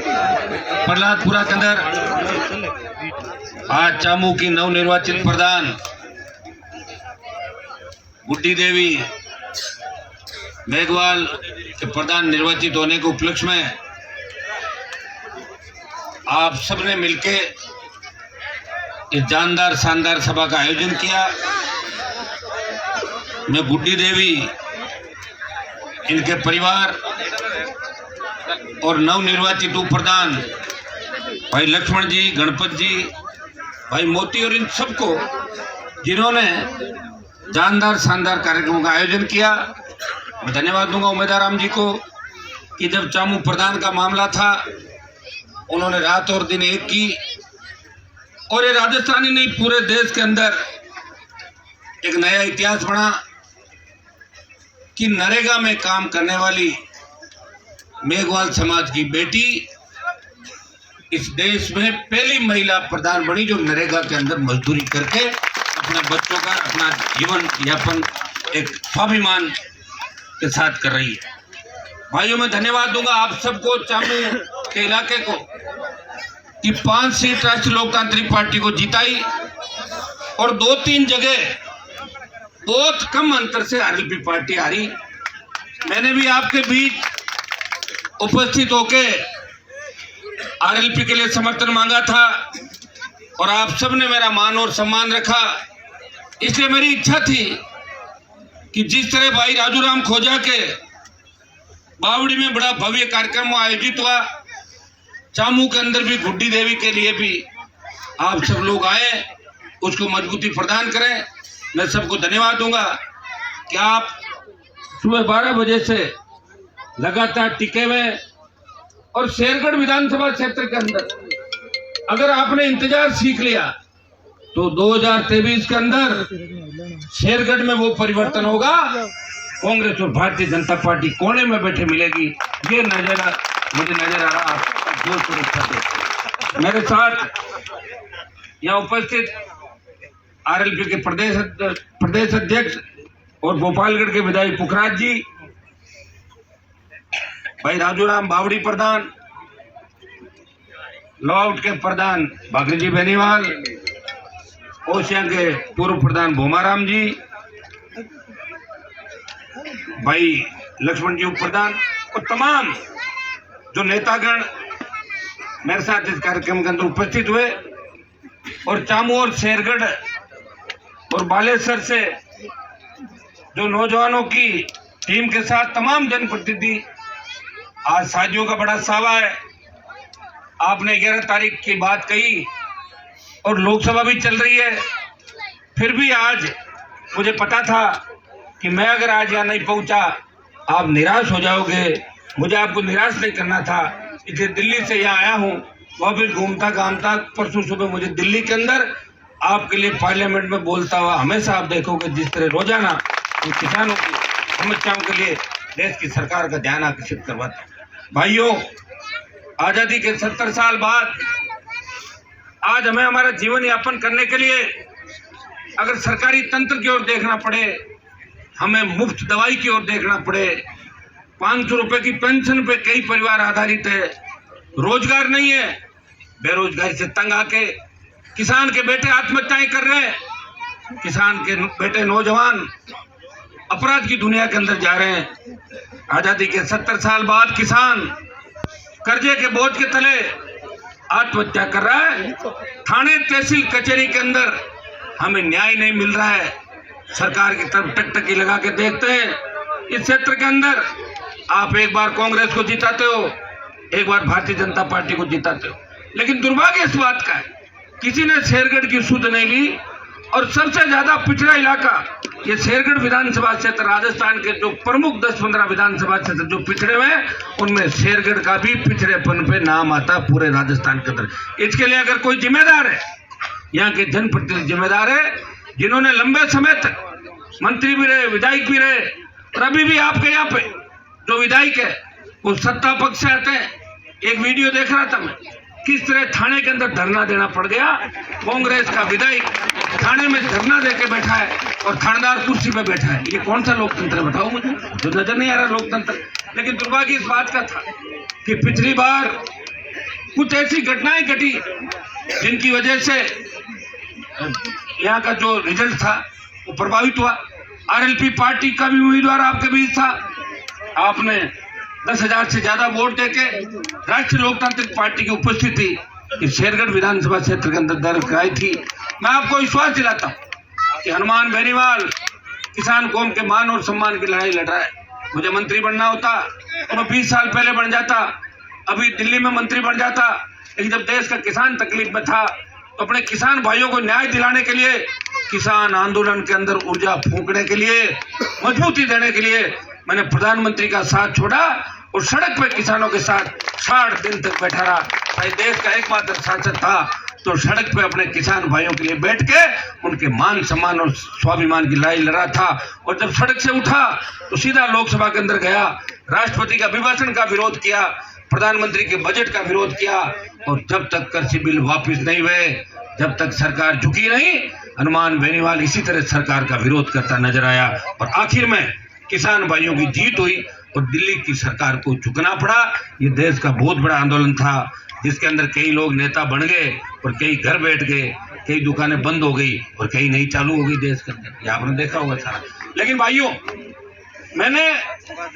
प्रहलादपुरा के अंदर आज चामू की नवनिर्वाचित प्रधान गुड्डी देवी मेघवाल के प्रधान निर्वाचित होने के उपलक्ष्य में आप सबने मिलके इस जानदार शानदार सभा का आयोजन किया। मैं गुड्डी देवी, इनके परिवार और नवनिर्वाचित उप प्रधान भाई लक्ष्मण जी, गणपत जी, भाई मोती और इन सबको जिन्होंने जानदार शानदार कार्यक्रमों का आयोजन किया, मैं धन्यवाद दूंगा उमेदाराम जी को कि जब चामू प्रधान का मामला था उन्होंने रात और दिन एक की और ये राजस्थानी नहीं पूरे देश के अंदर एक नया इतिहास बना कि नरेगा में काम करने वाली मेघवाल समाज की बेटी इस देश में पहली महिला प्रधान बनी जो नरेगा के अंदर मजदूरी करके अपने बच्चों का अपना जीवन यापन एक स्वाभिमान के साथ कर रही है। भाइयों, मैं धन्यवाद दूंगा आप सबको, चामू के इलाके को, कि 5 सीट राष्ट्रीय लोकतांत्रिक पार्टी को जिताई और 2-3 जगह बहुत कम अंतर से आरएलपी पार्टी हारी। मैंने भी आपके बीच उपस्थित होके आरएलपी के लिए समर्थन मांगा था और आप सबने मेरा मान और सम्मान रखा। इसलिए मेरी इच्छा थी कि जिस तरह भाई राजूराम खोजा के बावड़ी में बड़ा भव्य कार्यक्रम आयोजित हुआ, चामू के अंदर भी गुड्डी देवी के लिए भी आप सब लोग आए, उसको मजबूती प्रदान करें। मैं सबको धन्यवाद दूंगा कि आप सुबह 12 बजे से लगातार टिके हुए और शेरगढ़ विधानसभा क्षेत्र के अंदर अगर आपने इंतजार सीख लिया तो 2023 के अंदर शेरगढ़ में वो परिवर्तन होगा, कांग्रेस और भारतीय जनता पार्टी कोने में बैठे मिलेगी। ये मुझे नजर आ रहा जो सुरक्षा दे। मेरे साथ यहाँ उपस्थित आरएलपी के प्रदेश अध्यक्ष और भोपालगढ़ के विधायक पुखराज जी, भाई राजूराम बावड़ी प्रधान, लॉआउट के प्रधान भागरी जी बेनीवाल, ओशिया के पूर्व प्रधान भोमाराम जी, भाई लक्ष्मण जी उप प्रधान और तमाम जो नेतागण मेरे साथ इस कार्यक्रम के अंदर उपस्थित हुए और चामू और शेरगढ़ और बालेश्वर से जो नौजवानों की टीम के साथ तमाम जनप्रतिनिधि, आज साजियों का बड़ा सावा है। आपने 11 तारीख की बात कही और लोकसभा भी चल रही है, फिर भी आज मुझे पता था कि मैं अगर आज यहाँ नहीं पहुंचा आप निराश हो जाओगे। मुझे आपको निराश नहीं करना था, इसलिए दिल्ली से यहाँ आया हूँ। वापिस घूमता घामता परसों सुबह मुझे दिल्ली के अंदर आपके लिए पार्लियामेंट में बोलता हुआ हमेशा आप देखोगे, जिस तरह रोजाना किसानों की समस्याओं के लिए देश की सरकार का ध्यान आकर्षित करवाता। भाइयों, आजादी के 70 साल बाद आज हमें हमारा जीवन यापन करने के लिए अगर सरकारी तंत्र की ओर देखना पड़े, हमें मुफ्त दवाई की ओर देखना पड़े, 500 रुपए की पेंशन पे कई परिवार आधारित है, रोजगार नहीं है, बेरोजगारी से तंग आके किसान के बेटे आत्महत्याएं कर रहे हैं, किसान के बेटे नौजवान अपराध की दुनिया के अंदर जा रहे हैं। आजादी के 70 साल बाद किसान कर्जे के बोझ के तले आत्महत्या कर रहा है। थाने तहसील कचहरी के अंदर हमें न्याय नहीं मिल रहा है। सरकार की तरफ टकटकी लगा के देखते हैं। इस क्षेत्र के अंदर आप एक बार कांग्रेस को जिताते हो, एक बार भारतीय जनता पार्टी को जिताते हो, लेकिन दुर्भाग्य इस बात का है किसी ने शेरगढ़ की सुध नहीं ली। और सबसे ज्यादा पिछड़ा इलाका ये शेरगढ़ विधानसभा क्षेत्र, राजस्थान के जो प्रमुख 10-15 विधानसभा क्षेत्र जो पिछड़े हुए हैं उनमें शेरगढ़ का भी पिछड़ेपन पे नाम आता पूरे राजस्थान के अंदर। इसके लिए अगर कोई जिम्मेदार है, यहाँ के जनप्रतिनिधि जिम्मेदार है, जिन्होंने लंबे समय तक मंत्री भी रहे, विधायक भी रहे, और अभी भी आपके यहाँ पे जो विधायक है वो सत्ता पक्ष से आते हैं। एक वीडियो देख रहा था मैं, किस तरह थाने के अंदर धरना देना पड़ गया। कांग्रेस का विधायक थाने में धरना देके बैठा है और थानेदार कुर्सी पे बैठा है। ये कौन सा लोकतंत्र है बताओ मुझे, जो नजर नहीं आ रहा लोकतंत्र। लेकिन दुर्भाग्य इस बात का था कि पिछली बार कुछ ऐसी घटनाएं घटी जिनकी वजह से यहाँ का जो रिजल्ट था वो प्रभावित हुआ। आरएलपी पार्टी का भी उम्मीदवार आपके बीच था, आपने 10,000 से ज्यादा वोट देके राष्ट्रीय लोकतांत्रिक पार्टी की उपस्थिति इस शेरगढ़ विधानसभा क्षेत्र के अंदर दर्ज कराई थी। मैं आपको विश्वास दिलाता हूँ कि हनुमान बेनीवाल किसान कौम के मान और सम्मान की लड़ाई लड़ रहा है। मुझे मंत्री बनना होता तो मैं 20 साल पहले बन जाता, अभी दिल्ली में मंत्री बन जाता। लेकिन जब देश का किसान तकलीफ में था तो अपने किसान भाइयों को न्याय दिलाने के लिए, किसान आंदोलन के अंदर ऊर्जा फूंकने के लिए, मजबूती देने के लिए मैंने प्रधानमंत्री का साथ छोड़ा और सड़क पे किसानों के साथ 60 दिन तक बैठा रहा। भाई देश का एकमात्र सांसद था तो सड़क पे अपने किसान भाइयों के लिए बैठ के उनके मान सम्मान और स्वाभिमान की लड़ाई लड़ा था। और जब सड़क से उठा तो सीधा लोकसभा के अंदर गया, राष्ट्रपति का अभिभाषण का विरोध किया, प्रधानमंत्री के बजट का विरोध किया। और जब तक कृषि बिल वापस नहीं हुए, जब तक सरकार झुकी नहीं, हनुमान बेनीवाल इसी तरह सरकार का विरोध करता नजर आया। और आखिर में किसान भाइयों की जीत हुई और दिल्ली की सरकार को झुकना पड़ा। ये देश का बहुत बड़ा आंदोलन था जिसके अंदर कई लोग नेता बन गए और कई घर बैठ गए, कई दुकानें बंद हो गई और कई नई चालू हो गई देश के अंदर। ये आपने देखा होगा सारा। लेकिन भाइयों, मैंने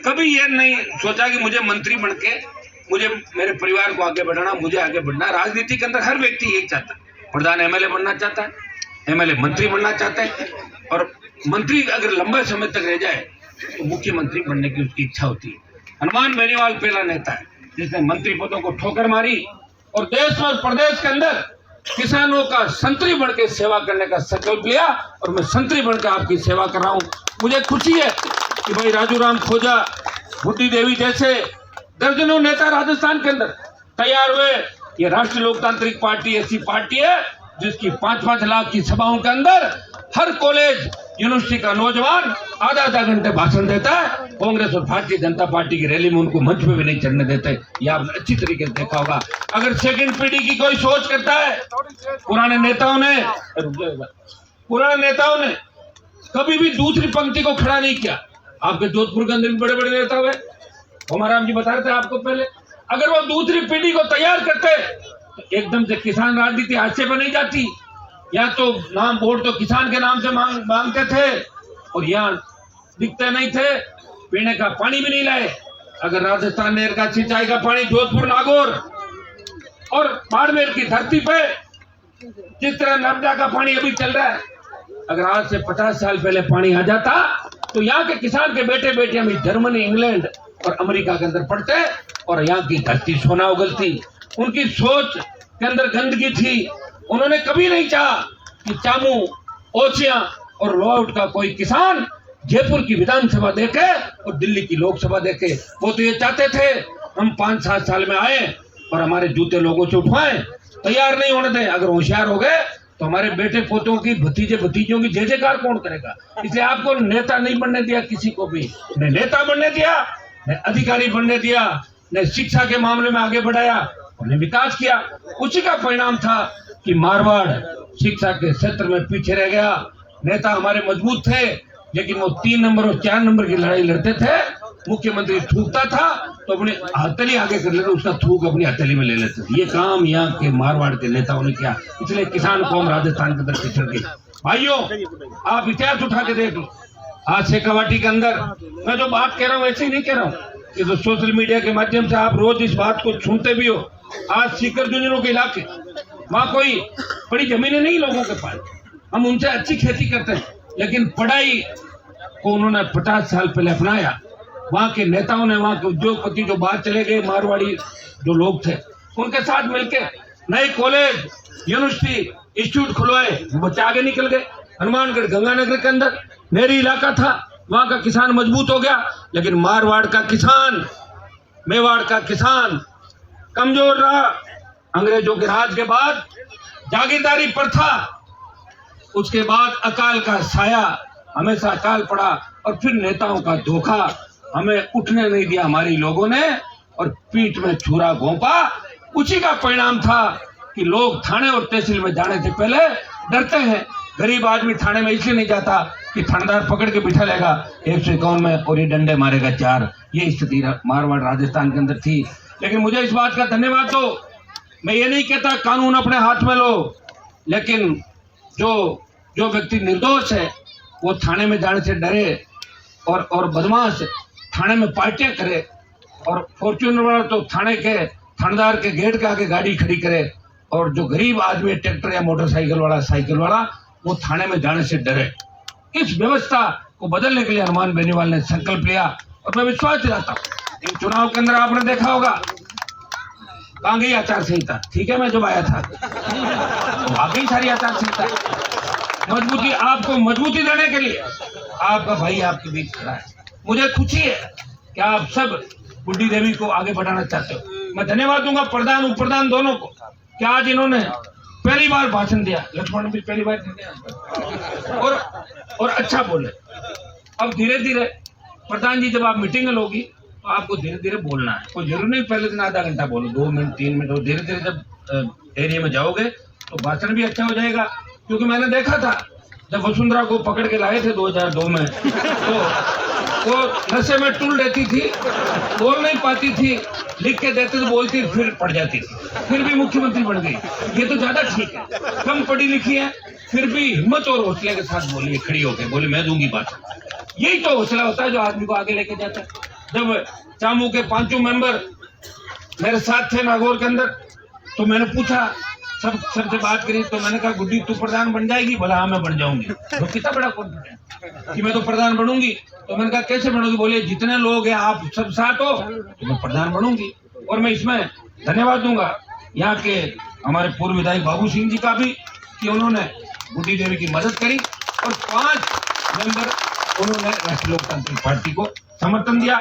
कभी ये नहीं सोचा कि मुझे मंत्री बन के मुझे मेरे परिवार को आगे बढ़ाना, मुझे आगे बढ़ना। राजनीति के अंदर हर व्यक्ति यही चाहता है। प्रधान एमएलए बनना चाहता है, एमएलए मंत्री बनना चाहता है, और मंत्री अगर लंबे समय तक रह जाए तो मुख्यमंत्री बनने की उसकी इच्छा होती है। हनुमान बेनीवाल पहला नेता है जिसने मंत्री पदों को ठोकर मारी और देश और प्रदेश के अंदर किसानों का संतरी बन के सेवा करने का संकल्प लिया। और मैं संतरी बनकर आपकी सेवा कर रहा हूँ। मुझे खुशी है कि भाई राजू राम खोजा, बुद्धि देवी जैसे दर्जनों नेता राजस्थान के अंदर तैयार हुए। ये राष्ट्रीय लोकतांत्रिक पार्टी ऐसी पार्टी है जिसकी 5-5 लाख की सभाओं के अंदर हर कॉलेज यूनिवर्सिटी का नौजवान आधा घंटे भाषण देता है। कांग्रेस और भारतीय जनता पार्टी की रैली में उनको मंच पे भी नहीं चढ़ने देते। ये आपने अच्छी तरीके से देखा होगा। अगर सेकंड पीढ़ी की कोई सोच करता है, पुराने नेताओं ने कभी भी दूसरी पंक्ति को खड़ा नहीं किया। आपके जोधपुर के अंदर भी बड़े बड़े नेता हुए, ओमाराम जी बता रहे थे आपको पहले। अगर वो दूसरी पीढ़ी को तैयार करते तो एकदम से किसान राजनीति हाथ से बनी जाती। या तो नाम वोट तो किसान के नाम से मांगते थे और यहाँ दिखते नहीं थे, पीने का पानी भी नहीं लाए। अगर राजस्थान नहर का सिंचाई का पानी जोधपुर, नागौर और बाड़मेर की धरती पे जिस तरह नर्मदा का पानी अभी चल रहा है, अगर आज से 50 साल पहले पानी आ जाता तो यहाँ के किसान के बेटे बेटियां भी जर्मनी, इंग्लैंड और अमेरिका के अंदर पढ़ते और यहाँ की धरती सोना उगलती। उनकी सोच के अंदर गंदगी थी। उन्होंने कभी नहीं चाहा कि चामू, ओसिया और लोहाउट का कोई किसान जयपुर की विधानसभा देखे और दिल्ली की लोकसभा देखे। वो तो ये चाहते थे हम 5-7 साल में आए और हमारे जूते लोगों से उठवाएं, तैयार नहीं होने दें। अगर होशियार हो गए तो हमारे बेटे पोतों की, भतीजे भतीजों की जय जयकार कौन करेगा। इसलिए आपको नेता नहीं बनने दिया, किसी को भी न नेता बनने दिया, न अधिकारी बनने दिया, न शिक्षा के मामले में आगे बढ़ाया, उन्हें विकास किया। उसी का परिणाम था कि मारवाड़ शिक्षा के क्षेत्र में पीछे रह गया। नेता हमारे मजबूत थे लेकिन वो 3 नंबर और 4 नंबर की लड़ाई लड़ते थे। मुख्यमंत्री थूकता था तो अपनी हथेली आगे कर लेते, उसका थूक अपनी हथेली में ले लेते थे। ये काम यहाँ के मारवाड़ के नेताओं ने किया, इसलिए किसान कौम राजस्थान के अंदर पिछड़ गई। भाइयों, आप इतिहास उठा के देख लो। आज शेखावाटी के अंदर मैं जो बात कह रहा हूँ ऐसे ही नहीं कह रहा हूँ, ये तो सोशल मीडिया के माध्यम से आप रोज इस बात को सुनते भी हो। आज सीकर जूनियरों के इलाके, वहाँ कोई बड़ी जमीनें नहीं लोगों के पास, हम उनसे अच्छी खेती करते हैं, लेकिन पढ़ाई को उन्होंने 50 साल पहले अपनाया। वहाँ के नेताओं ने, वहाँ के उद्योगपति जो बाहर चले गए, मारवाड़ी जो लोग थे, उनके साथ मिलकर नए कॉलेज, यूनिवर्सिटी, इंस्टीट्यूट खुलवाए, बच्चे आगे निकल गए। हनुमानगढ़ गंगानगर के अंदर नहरी इलाका था, वहाँ का किसान मजबूत हो गया, लेकिन मारवाड़ का किसान, मेवाड़ का किसान कमजोर रहा। अंग्रेजों के राज के बाद जागीरदारी प्रथा, उसके बाद अकाल का साया, हमेशा अकाल पड़ा और फिर नेताओं का धोखा, हमें उठने नहीं दिया हमारी लोगों ने और पीठ में छुरा घोंपा। उसी का परिणाम था कि लोग थाने और तहसील में जाने से पहले डरते हैं। गरीब आदमी थाने में इसलिए नहीं जाता कि थानेदार पकड़ के बिठा लेगा 151 में और ये डंडे मारेगा 4। ये स्थिति मारवाड़ राजस्थान के अंदर थी। लेकिन मुझे इस बात का धन्यवाद दो मैं ये नहीं कहता कानून अपने हाथ में लो, लेकिन जो व्यक्ति निर्दोष है वो थाने में जाने से डरे और बदमाश थाने में पार्टियां करे, और फॉर्च्यूनर वाला तो थाने के थानेदार के गेट के आगे गाड़ी खड़ी करे, और जो गरीब आदमी ट्रैक्टर या मोटरसाइकिल वाला साइकिल वाला वो थाने में जाने से डरे। इस व्यवस्था को बदलने के लिए हनुमान बेनीवाल ने संकल्प लिया, और मैं विश्वास दिलाता हूँ इन चुनाव के अंदर आपने देखा होगा कहाँ गई आचार संहिता। ठीक है, मैं जब आया था तो आ गई सारी आचार संहिता। मजबूती, आपको मजबूती देने के लिए आपका भाई आपके बीच खड़ा है। मुझे खुशी है कि आप सब बुड्ढी देवी को आगे बढ़ाना चाहते हो। मैं धन्यवाद दूंगा प्रधान उप प्रधान दोनों को कि आज इन्होंने पहली बार भाषण दिया। लक्ष्मण भी पहली बार दिया और अच्छा बोले। अब धीरे धीरे प्रधान जी जब आप मीटिंग लोगी तो आपको धीरे धीरे बोलना है। कोई जरूरी नहीं पहले दिन आधा घंटा बोलो, 2 मिनट 3 मिनट, और धीरे धीरे जब एरिया में जाओगे तो भाषण भी अच्छा हो जाएगा। क्योंकि मैंने देखा था जब वसुंधरा को पकड़ के लाए थे 2002 में, तो वो नशे में टूल रहती थी, बोल नहीं पाती थी, लिख के देते तो बोलती फिर पड़ जाती थी, फिर भी मुख्यमंत्री बन गई। ये तो ज्यादा ठीक है, कम पढ़ी लिखी है फिर भी हिम्मत और हौसले के साथ बोली, खड़ी होकर बोली मैं दूंगी भाषण। यही तो हौसला होता है जो आदमी को आगे लेके जाता है। जब चामू के 5 मेंबर मेरे साथ थे नागौर के अंदर, तो मैंने पूछा सबसे बात करी, तो मैंने कहा गुड्डी तू प्रधान बन जाएगी? बोला हाँ मैं बन जाऊंगी। तो कितना बड़ा कॉन्फिडेंस कि मैं तो प्रधान बनूंगी। तो मैंने कहा कैसे बनोगी? बोले जितने लोग हैं आप सब साथ हो तो मैं प्रधान बनूंगी। और मैं इसमें धन्यवाद दूंगा यहाँ के हमारे पूर्व विधायक बाबू सिंह जी का भी कि उन्होंने गुड्डी देवी की मदद करी, और 5 मेंबर उन्होंने राष्ट्रीय लोकतांत्रिक पार्टी को समर्थन दिया।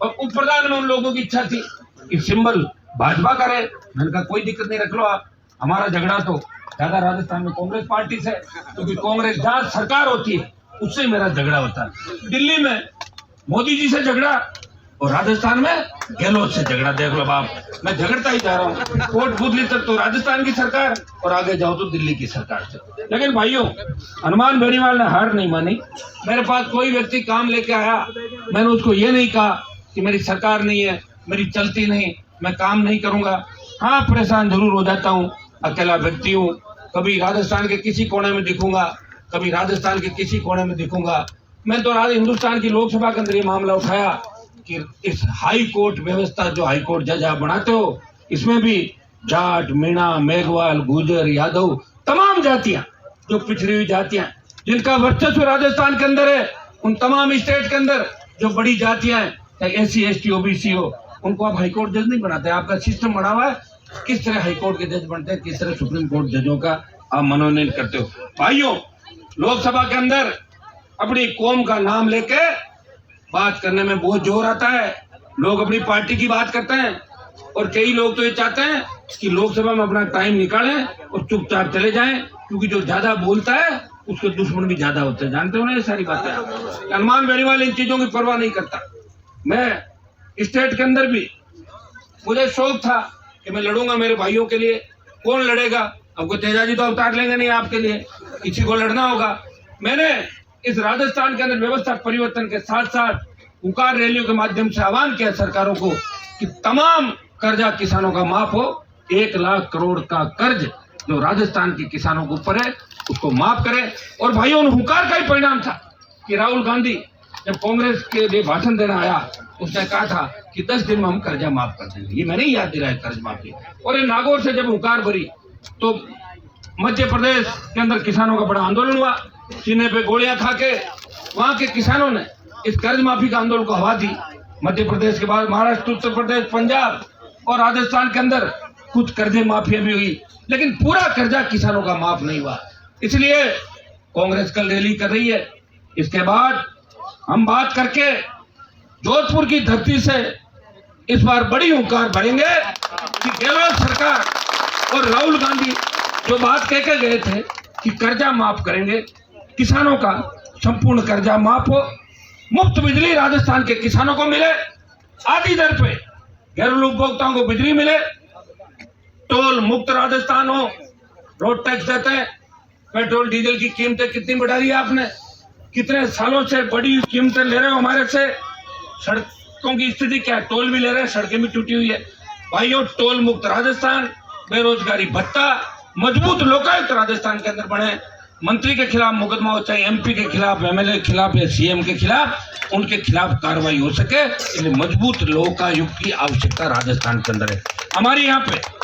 और उप प्रधान में उन लोगों की इच्छा थी कि सिंबल भाजपा करे। मैंने कहा कोई दिक्कत नहीं, रख लो आप। हमारा झगड़ा तो ज्यादा राजस्थान में कांग्रेस पार्टी से, क्योंकि कांग्रेस जहां सरकार होती है उससे मेरा झगड़ा होता है। दिल्ली में मोदी जी से झगड़ा और राजस्थान में गहलोत से झगड़ा। देख लो बाप, मैं झगड़ता ही जा रहा हूँ। कोटपुतली तक तो राजस्थान की सरकार और आगे जाओ तो दिल्ली की सरकार से। लेकिन भाइयों, हनुमान बेनीवाल ने हार नहीं मानी। मेरे पास कोई व्यक्ति काम लेके आया, मैंने उसको ये नहीं कहा कि मेरी सरकार नहीं है, मेरी चलती नहीं, मैं काम नहीं करूंगा। हाँ, परेशान जरूर हो जाता हूँ, अकेला व्यक्ति हूँ। कभी राजस्थान के किसी कोने में दिखूंगा, कभी राजस्थान के किसी कोने में दिखूंगा। मैं तो आज हिंदुस्तान की लोकसभा के अंदर ये मामला उठाया कि इस हाई कोर्ट व्यवस्था, जो हाई कोर्ट जज आप बनाते हो, इसमें भी जाट, मीणा, मेघवाल, गुर्जर, यादव, तमाम जातियां, जो पिछड़ी हुई जातियां जिनका वर्चस्व राजस्थान के अंदर है, उन तमाम स्टेट के अंदर जो बड़ी जातियां हैं, चाहे SC ST OBC हो, उनको आप हाईकोर्ट जज नहीं बनाते। आपका सिस्टम बना हुआ है किस तरह हाईकोर्ट के जज बनते हैं, किस तरह सुप्रीम कोर्ट जजों का आप मनोनयन करते हो। भाइयों, लोकसभा के अंदर अपनी कौम का नाम लेके बात करने में बहुत जोर आता है। लोग अपनी पार्टी की बात करते हैं, और कई लोग तो ये चाहते हैं कि लोकसभा में अपना टाइम निकालें और चुपचाप चले जाएं, क्योंकि जो ज्यादा बोलता है उसके दुश्मन भी ज्यादा होते हैं। जानते हो ना ये सारी बातें। हनुमान बेनीवाल इन चीजों की परवाह नहीं करता। मैं स्टेट के अंदर भी मुझे शौक था कि मैं लड़ूंगा मेरे भाइयों के लिए। कौन लड़ेगा? आपको तेजाजी तो अवतार लेंगे नहीं आपके लिए, किसी को लड़ना होगा। मैंने इस राजस्थान के अंदर व्यवस्था परिवर्तन के साथ साथ हुंकार रैलियों के माध्यम से आह्वान किया सरकारों को कि तमाम कर्जा किसानों का माफ हो। 1 लाख करोड़ का कर्ज जो राजस्थान के किसानों के ऊपर है उसको माफ करें। और भाइयों, उन हुंकार का ही परिणाम था कि राहुल गांधी जब कांग्रेस के लिए भाषण देना आया, उसने कहा था कि 10 दिन में हम कर्जा माफ कर देंगे। ये मैंने याद दिलाया कर्ज माफी। और इन नागौर से जब हुंकार भरी तो मध्य प्रदेश के अंदर किसानों का बड़ा आंदोलन हुआ। सीने पे गोलियां खा के वहां के किसानों ने इस कर्ज माफी का आंदोलन को हवा दी। मध्य प्रदेश के बाद महाराष्ट्र, उत्तर प्रदेश, पंजाब और राजस्थान के अंदर कुछ कर्जे माफिया भी हुई, लेकिन पूरा कर्जा किसानों का माफ नहीं हुआ। इसलिए कांग्रेस कल रैली कर रही है। इसके बाद हम बात करके जोधपुर की धरती से इस बार बड़ी हुंकार भरेंगे कि गहलोत सरकार और राहुल गांधी जो बात कह के गए थे कि कर्जा माफ करेंगे, किसानों का संपूर्ण कर्जा माफ हो, मुफ्त बिजली राजस्थान के किसानों को मिले, आधी दर पे घरेलू उपभोक्ताओं को बिजली मिले, टोल मुक्त राजस्थान हो, रोड टैक्स देते हैं। पेट्रोल डीजल की कीमतें कितनी बढ़ा दी आपने, कितने सालों से बड़ी कीमतें ले रहे हो हमारे से। सड़कों की स्थिति क्या है? टोल भी ले रहे हैं, सड़कें भी टूटी हुई है। भाइयों, टोल मुक्त राजस्थान, बेरोजगारी भत्ता, मजबूत लोकायुक्त राजस्थान के अंदर बने, मंत्री के खिलाफ मुकदमा हो, चाहे एमपी के खिलाफ, एमएलए के खिलाफ या सीएम के खिलाफ, उनके खिलाफ कार्रवाई हो सके, इसलिए मजबूत लोकायुक्त की आवश्यकता राजस्थान के अंदर है। हमारे यहाँ पे